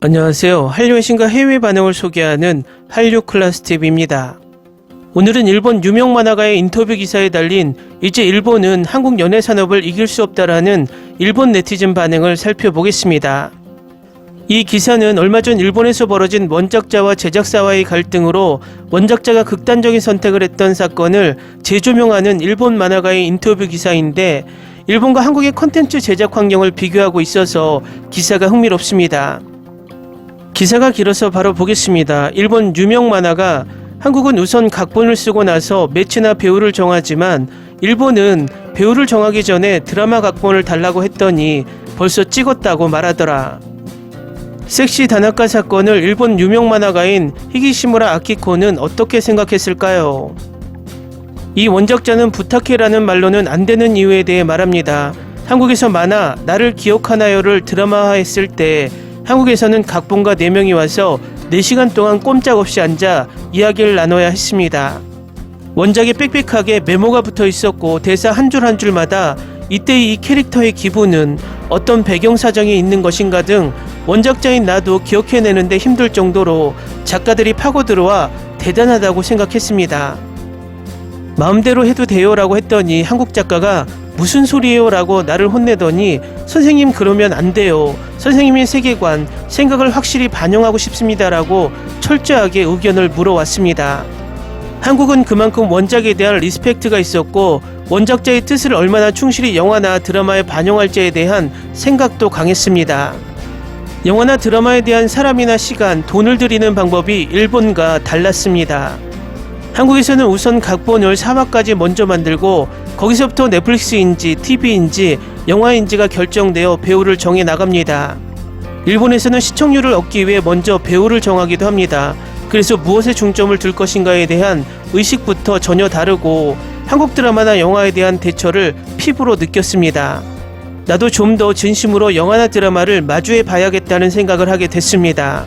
안녕하세요. 한류의 신과 해외 반응을 소개하는 한류 클래스TV입니다. 오늘은 일본 유명 만화가의 인터뷰 기사에 달린 이제 일본은 한국 연예 산업을 이길 수 없다라는 일본 네티즌 반응을 살펴보겠습니다. 이 기사는 얼마 전 일본에서 벌어진 원작자와 제작사와의 갈등으로 원작자가 극단적인 선택을 했던 사건을 재조명하는 일본 만화가의 인터뷰 기사인데, 일본과 한국의 콘텐츠 제작 환경을 비교하고 있어서 기사가 흥미롭습니다. 기사가 길어서 바로 보겠습니다. 일본 유명 만화가 한국은 우선 각본을 쓰고 나서 매치나 배우를 정하지만 일본은 배우를 정하기 전에 드라마 각본을 달라고 했더니 벌써 찍었다고 말하더라. 섹시 다나카 사건을 일본 유명 만화가인 히기시무라 아키코는 어떻게 생각했을까요? 이 원작자는 부탁해라는 말로는 안 되는 이유에 대해 말합니다. 한국에서 만화 나를 기억하나요를 드라마화했을 때 한국에서는 각본가 4명이 와서 4시간 동안 꼼짝없이 앉아 이야기를 나눠야 했습니다. 원작에 빽빽하게 메모가 붙어 있었고 대사 한 줄 한 줄마다 이때 이 캐릭터의 기분은 어떤 배경 사정이 있는 것인가 등 원작자인 나도 기억해내는데 힘들 정도로 작가들이 파고 들어와 대단하다고 생각했습니다. 마음대로 해도 돼요 라고 했더니 한국 작가가 무슨 소리예요 라고 나를 혼내더니 선생님 그러면 안 돼요. 선생님의 세계관, 생각을 확실히 반영하고 싶습니다 라고 철저하게 의견을 물어왔습니다. 한국은 그만큼 원작에 대한 리스펙트가 있었고 원작자의 뜻을 얼마나 충실히 영화나 드라마에 반영할지에 대한 생각도 강했습니다. 영화나 드라마에 대한 사람이나 시간, 돈을 들이는 방법이 일본과 달랐습니다. 한국에서는 우선 각본을 3화까지 먼저 만들고 거기서부터 넷플릭스인지 TV인지 영화인지가 결정되어 배우를 정해 나갑니다. 일본에서는 시청률을 얻기 위해 먼저 배우를 정하기도 합니다. 그래서 무엇에 중점을 둘 것인가에 대한 의식부터 전혀 다르고 한국 드라마나 영화에 대한 대처를 피부로 느꼈습니다. 나도 좀 더 진심으로 영화나 드라마를 마주해 봐야겠다는 생각을 하게 됐습니다.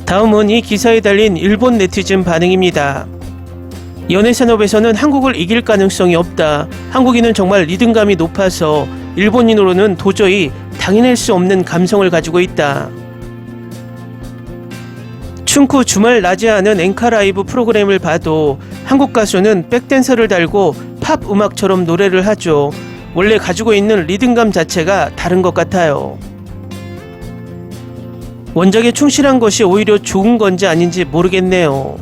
다음은 이 기사에 달린 일본 네티즌 반응입니다. 연예 산업에서는 한국을 이길 가능성이 없다. 한국인은 정말 리듬감이 높아서 일본인으로는 도저히 당해낼 수 없는 감성을 가지고 있다. 춘쿠 주말 낮에 하는 엔카 라이브 프로그램을 봐도 한국 가수는 백댄서를 달고 팝 음악처럼 노래를 하죠. 원래 가지고 있는 리듬감 자체가 다른 것 같아요. 원작에 충실한 것이 오히려 좋은 건지 아닌지 모르겠네요.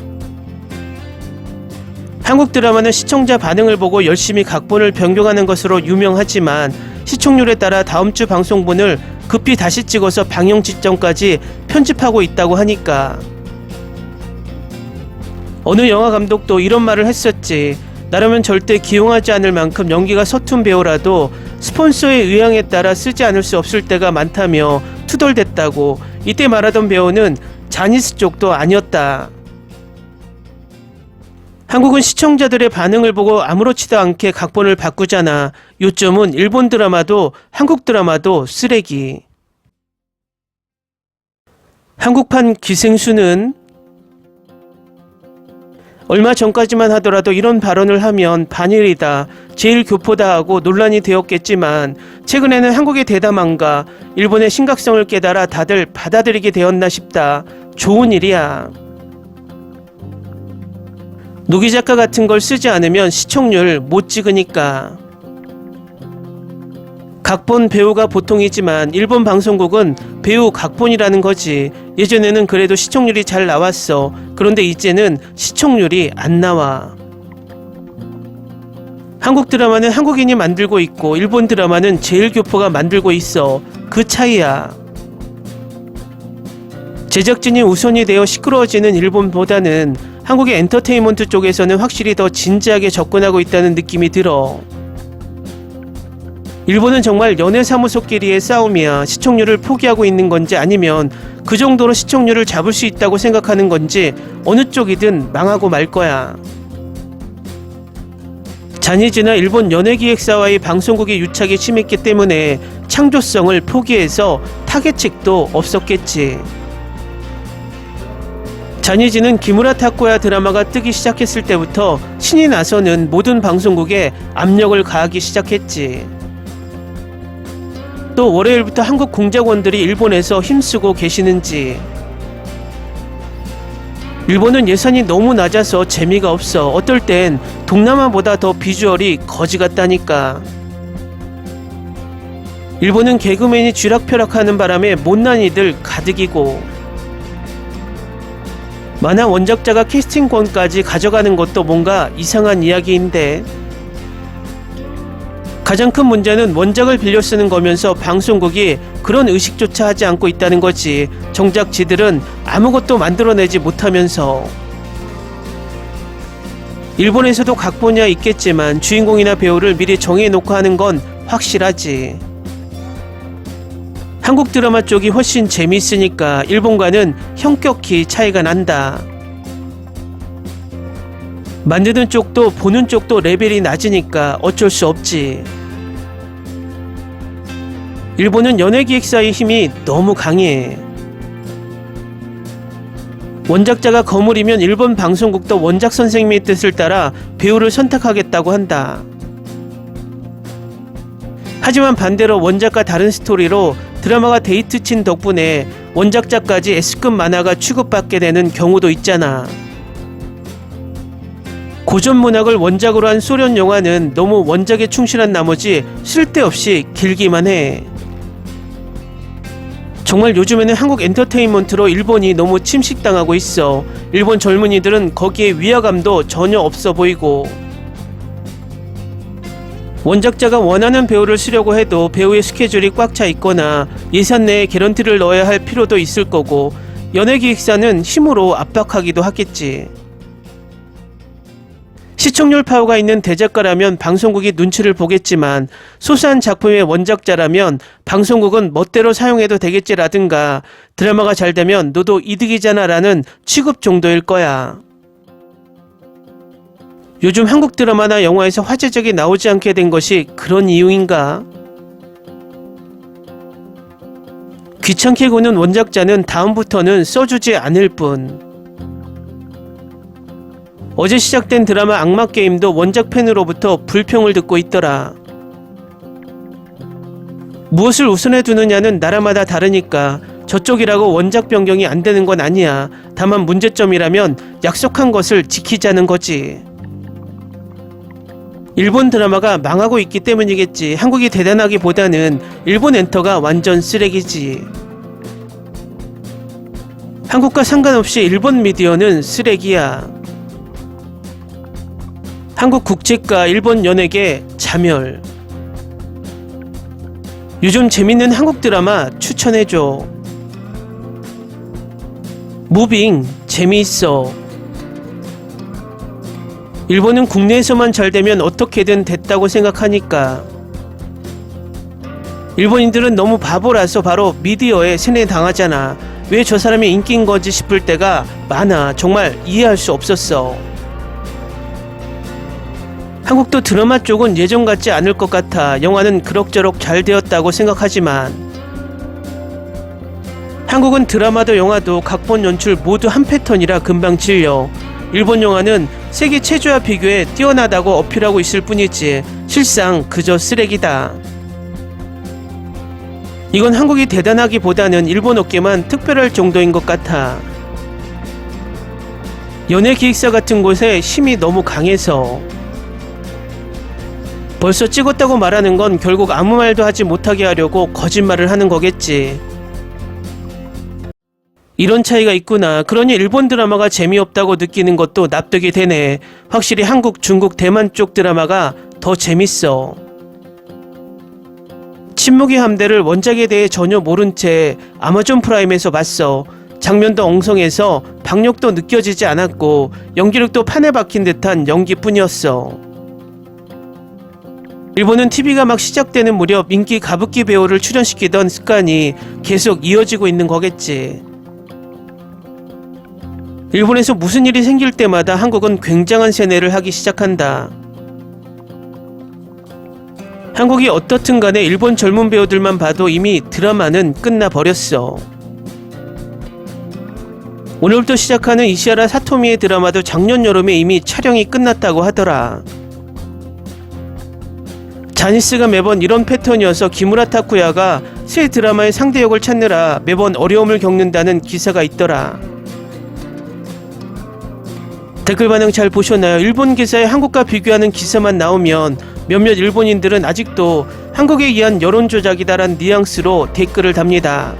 한국 드라마는 시청자 반응을 보고 열심히 각본을 변경하는 것으로 유명하지만 시청률에 따라 다음 주 방송분을 급히 다시 찍어서 방영 직전까지 편집하고 있다고 하니까. 어느 영화 감독도 이런 말을 했었지. 나라면 절대 기용하지 않을 만큼 연기가 서툰 배우라도 스폰서의 의향에 따라 쓰지 않을 수 없을 때가 많다며 투덜댔다고. 이때 말하던 배우는 자니스 쪽도 아니었다. 한국은 시청자들의 반응을 보고 아무렇지도 않게 각본을 바꾸잖아. 요점은 일본 드라마도 한국 드라마도 쓰레기. 한국판 기생수는 얼마 전까지만 하더라도 이런 발언을 하면 반일이다, 제일 교포다 하고 논란이 되었겠지만 최근에는 한국의 대담함과 일본의 심각성을 깨달아 다들 받아들이게 되었나 싶다. 좋은 일이야. 노기 작가 같은 걸 쓰지 않으면 시청률 못 찍으니까. 각본 배우가 보통이지만 일본 방송국은 배우 각본이라는 거지. 예전에는 그래도 시청률이 잘 나왔어. 그런데 이제는 시청률이 안 나와. 한국 드라마는 한국인이 만들고 있고 일본 드라마는 제일교포가 만들고 있어. 그 차이야. 제작진이 우선이 되어 시끄러워지는 일본보다는 한국의 엔터테인먼트 쪽에서는 확실히 더 진지하게 접근하고 있다는 느낌이 들어. 일본은 정말 연예사무소끼리의 싸움이야. 시청률을 포기하고 있는 건지 아니면 그 정도로 시청률을 잡을 수 있다고 생각하는 건지 어느 쪽이든 망하고 말 거야. 자니즈나 일본 연예기획사와의 방송국의 유착이 심했기 때문에 창조성을 포기해서 타겟책도 없었겠지. 자니즈는 기무라 타코야 드라마가 뜨기 시작했을 때부터 신이 나서는 모든 방송국에 압력을 가하기 시작했지. 또 월요일부터 한국 공작원들이 일본에서 힘쓰고 계시는지. 일본은 예산이 너무 낮아서 재미가 없어. 어떨 땐 동남아보다 더 비주얼이 거지 같다니까. 일본은 개그맨이 쥐락펴락하는 바람에 못난 이들 가득이고, 만화 원작자가 캐스팅권까지 가져가는 것도 뭔가 이상한 이야기인데, 가장 큰 문제는 원작을 빌려 쓰는 거면서 방송국이 그런 의식조차 하지 않고 있다는 거지. 정작 지들은 아무것도 만들어내지 못하면서. 일본에서도 각 분야 있겠지만 주인공이나 배우를 미리 정해놓고 하는 건 확실하지. 한국 드라마 쪽이 훨씬 재미있으니까 일본과는 현격히 차이가 난다. 만드는 쪽도 보는 쪽도 레벨이 낮으니까 어쩔 수 없지. 일본은 연예기획사의 힘이 너무 강해. 원작자가 거물이면 일본 방송국도 원작 선생님의 뜻을 따라 배우를 선택하겠다고 한다. 하지만 반대로 원작과 다른 스토리로 드라마가 데이트 친 덕분에 원작자까지 S급 만화가 취급받게 되는 경우도 있잖아. 고전 문학을 원작으로 한 소련 영화는 너무 원작에 충실한 나머지 쓸데없이 길기만 해. 정말 요즘에는 한국 엔터테인먼트로 일본이 너무 침식당하고 있어. 일본 젊은이들은 거기에 위화감도 전혀 없어 보이고, 원작자가 원하는 배우를 쓰려고 해도 배우의 스케줄이 꽉 차 있거나 예산 내에 개런티를 넣어야 할 필요도 있을 거고, 연예기획사는 힘으로 압박하기도 하겠지. 시청률 파워가 있는 대작가라면 방송국이 눈치를 보겠지만 소소한 작품의 원작자라면 방송국은 멋대로 사용해도 되겠지라든가 드라마가 잘 되면 너도 이득이잖아 라는 취급 정도일 거야. 요즘 한국 드라마나 영화에서 화제작이 나오지 않게 된 것이 그런 이유인가? 귀찮게 구는 원작자는 다음부터는 써주지 않을 뿐. 어제 시작된 드라마 악마게임도 원작 팬으로부터 불평을 듣고 있더라. 무엇을 우선해 두느냐는 나라마다 다르니까 저쪽이라고 원작 변경이 안 되는 건 아니야. 다만 문제점이라면 약속한 것을 지키자는 거지. 일본 드라마가 망하고 있기 때문이겠지. 한국이 대단하기보다는 일본 엔터가 완전 쓰레기지. 한국과 상관없이 일본 미디어는 쓰레기야. 한국 국제가 일본 연예계 자멸. 요즘 재밌는 한국 드라마 추천해줘. 무빙 재미있어. 일본은 국내에서만 잘 되면 어떻게든 됐다고 생각하니까. 일본인들은 너무 바보라서 바로 미디어에 세뇌당하잖아. 왜 저 사람이 인기인 거지 싶을 때가 많아. 정말 이해할 수 없었어. 한국도 드라마 쪽은 예전 같지 않을 것 같아. 영화는 그럭저럭 잘 되었다고 생각하지만 한국은 드라마도 영화도 각본 연출 모두 한 패턴이라 금방 질려. 일본 영화는 세계 최저와 비교해 뛰어나다고 어필하고 있을 뿐이지 실상 그저 쓰레기다. 이건 한국이 대단하기보다는 일본 어깨만 특별할 정도인 것 같아. 연예기획사 같은 곳에 힘이 너무 강해서. 벌써 찍었다고 말하는 건 결국 아무 말도 하지 못하게 하려고 거짓말을 하는 거겠지. 이런 차이가 있구나. 그러니 일본 드라마가 재미없다고 느끼는 것도 납득이 되네. 확실히 한국, 중국, 대만 쪽 드라마가 더 재밌어. 침묵의 함대를 원작에 대해 전혀 모른 채 아마존 프라임에서 봤어. 장면도 엉성해서 박력도 느껴지지 않았고 연기력도 판에 박힌 듯한 연기뿐이었어. 일본은 TV가 막 시작되는 무렵 인기 가부키 배우를 출연시키던 습관이 계속 이어지고 있는 거겠지. 일본에서 무슨 일이 생길 때마다 한국은 굉장한 세뇌를 하기 시작한다. 한국이 어떻든 간에 일본 젊은 배우들만 봐도 이미 드라마는 끝나버렸어. 오늘부터 시작하는 이시하라 사토미의 드라마도 작년 여름에 이미 촬영이 끝났다고 하더라. 자니스가 매번 이런 패턴이어서 기무라 타쿠야가 새 드라마의 상대 역을 찾느라 매번 어려움을 겪는다는 기사가 있더라. 댓글 반응 잘 보셨나요? 일본 기사에 한국과 비교하는 기사만 나오면 몇몇 일본인들은 아직도 한국에 의한 여론 조작이다란 뉘앙스로 댓글을 답니다.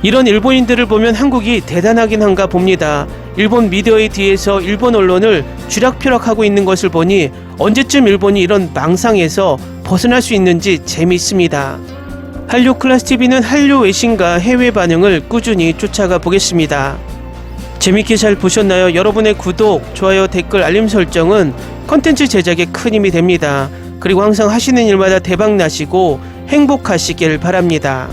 이런 일본인들을 보면 한국이 대단하긴 한가 봅니다. 일본 미디어에 뒤에서 일본 언론을 쥐락펴락하고 있는 것을 보니 언제쯤 일본이 이런 망상에서 벗어날 수 있는지 재미있습니다. 한류 클래스TV는 한류 외신과 해외 반응을 꾸준히 쫓아가 보겠습니다. 재밌게 잘 보셨나요? 여러분의 구독, 좋아요, 댓글, 알림 설정은 컨텐츠 제작에 큰 힘이 됩니다. 그리고 항상 하시는 일마다 대박 나시고 행복하시길 바랍니다.